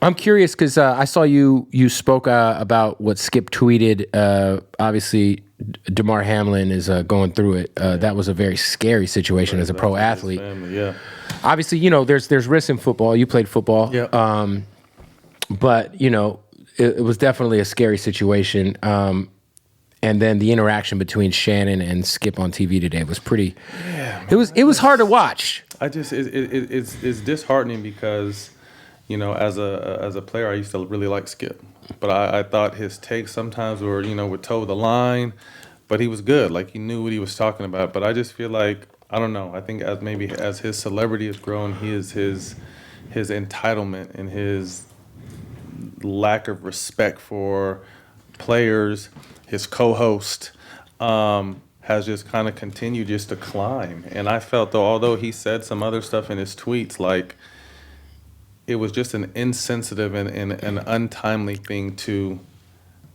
I'm curious because I saw you spoke about what Skip tweeted. Obviously, Damar Hamlin is going through it. That was a very scary situation as a pro athlete. Family, yeah. Obviously, there's risks in football. You played football. Yeah. But, it was definitely a scary situation. And then the interaction between Shannon and Skip on TV today was pretty. Yeah, it was hard to watch. It's disheartening because, as a player, I used to really like Skip, but I thought his takes sometimes were would toe the line, but he was good. Like he knew what he was talking about. But I just feel like I don't know. I think as his celebrity has grown, his entitlement and his lack of respect for players, his co-host, has just kind of continued just to climb. And I felt though, although he said some other stuff in his tweets, like it was just an insensitive and an untimely thing to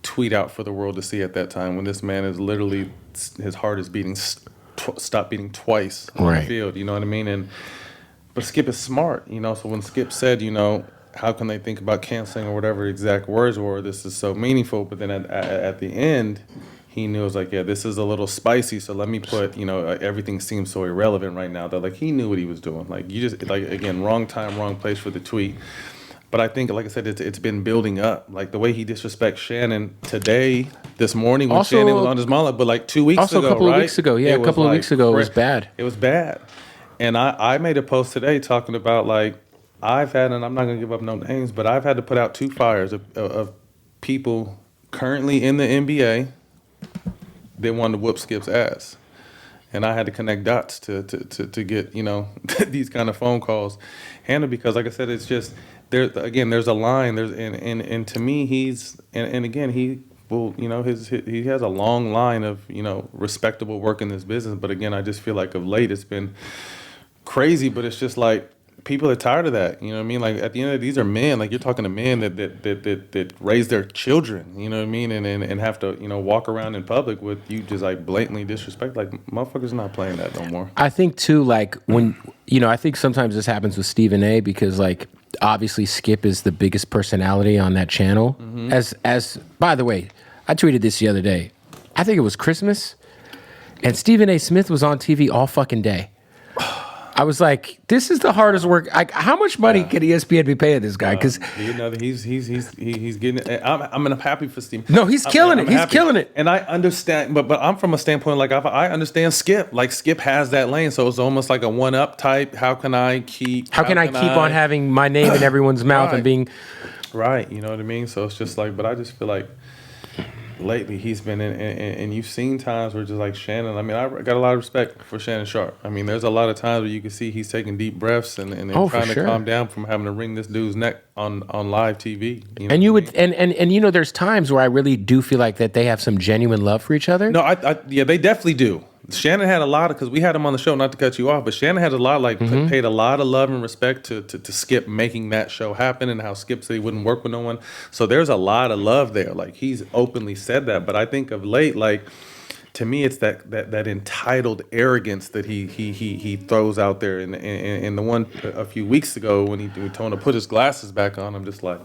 tweet out for the world to see at that time when this man is literally, his heart is beating, stopped beating twice on the field, you know what I mean? But Skip is smart, so when Skip said, how can they think about canceling or whatever exact words were, this is so meaningful, but then at the end, he knew it was like, yeah, this is a little spicy, so let me put, everything seems so irrelevant right now that like he knew what he was doing. Like you just, like again, wrong time, wrong place for the tweet. But I think, like I said, it's been building up. Like the way he disrespects Shannon today, this morning when also, Shannon was on his monologue, but like 2 weeks ago, also a couple of weeks ago, yeah, a couple of weeks ago, it was bad. It was bad. And I made a post today talking about like, I've had, and I'm not going to give up no names, but I've had to put out 2 fires of people currently in the NBA that wanted to whoop Skip's ass. And I had to connect dots to get, these kind of phone calls handled because, like I said, it's just, there's a line. And to me, he's, and again, he will, he has a long line of, respectable work in this business. But again, I just feel like of late it's been crazy, but it's just like, people are tired of that, you know what I mean? Like at the end of these are men, like you're talking to men that raise their children, you know what I mean? And have to, walk around in public with you just like blatantly disrespect. Like motherfuckers not playing that no more. I think too, like when, I think sometimes this happens with Stephen A because like obviously Skip is the biggest personality on that channel. Mm-hmm. As by the way, I tweeted this the other day. I think it was Christmas and Stephen A. Smith was on TV all fucking day. I was like, this is the hardest work. How much money can ESPN be paying this guy? Because he's getting it. I'm happy for Steve. No, he's killing it. He's killing it. And I understand, but I'm from a standpoint like I understand Skip. Like Skip has that lane, so it's almost like a one-up type. How can I keep on having my name in everyone's mouth and being right? You know what I mean? So it's just like, but I just feel like. Lately, he's been in, and you've seen times where just like Shannon. I mean, I got a lot of respect for Shannon Sharp. I mean, there's a lot of times where you can see he's taking deep breaths and trying to calm down from having to wring this dude's neck on live TV. There's times where I really do feel like that they have some genuine love for each other. No, yeah, they definitely do. Shannon had a lot of, because we had him on the show, not to cut you off, but Shannon had a lot, paid a lot of love and respect to Skip making that show happen and how Skip said he wouldn't work with no one. So there's a lot of love there. Like he's openly said that. But I think of late, like to me, it's that entitled arrogance that he throws out there. And the one a few weeks ago when he told him to put his glasses back on, I'm just like,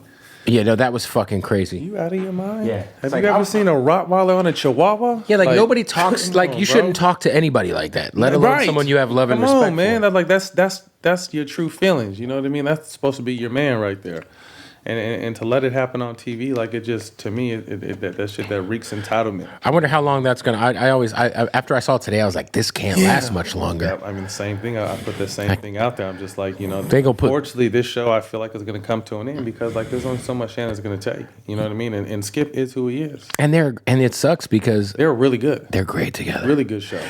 yeah, no, that was fucking crazy. You out of your mind? Yeah. Have you ever seen a Rottweiler on a Chihuahua? Yeah, like nobody talks, like you shouldn't talk to anybody like that, let alone someone you have love and respect for. Come on, man. That's your true feelings. You know what I mean? That's supposed to be your man right there. And to let it happen on TV, like it just, to me, that shit that reeks entitlement. I wonder how long that's gonna. I always after I saw it today, I was like, this can't last much longer. Yeah, I mean, the same thing. I put the same thing out there. I'm just like, unfortunately, this show I feel like is gonna come to an end because like there's only so much Shannon's gonna take. You know what I mean? And Skip is who he is. And it sucks because they're really good. They're great together. Really good show.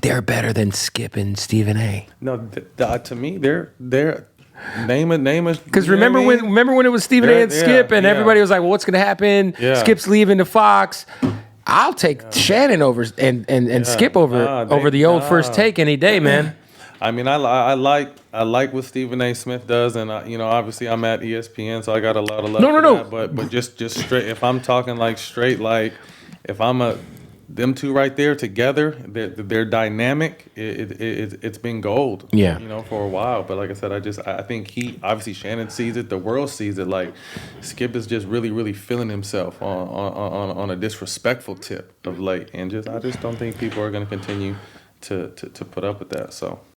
They're better than Skip and Stephen A. No, to me, they're. Name it. Because remember when it was Stephen A. and Skip, and everybody was like, "Well, what's going to happen? Yeah. Skip's leaving to Fox." I'll take Shannon over and Skip over the old First Take any day, man. I mean, I like what Stephen A. Smith does, and obviously I'm at ESPN, so I got a lot of love. No. That, but just straight. If I'm talking like straight, like if I'm a them two right there together, their dynamic, it's been gold. Yeah. You know, for a while. But like I said, I think obviously Shannon sees it, the world sees it. Like Skip is just really, really feeling himself on a disrespectful tip of late, and I just don't think people are going to continue to put up with that. So.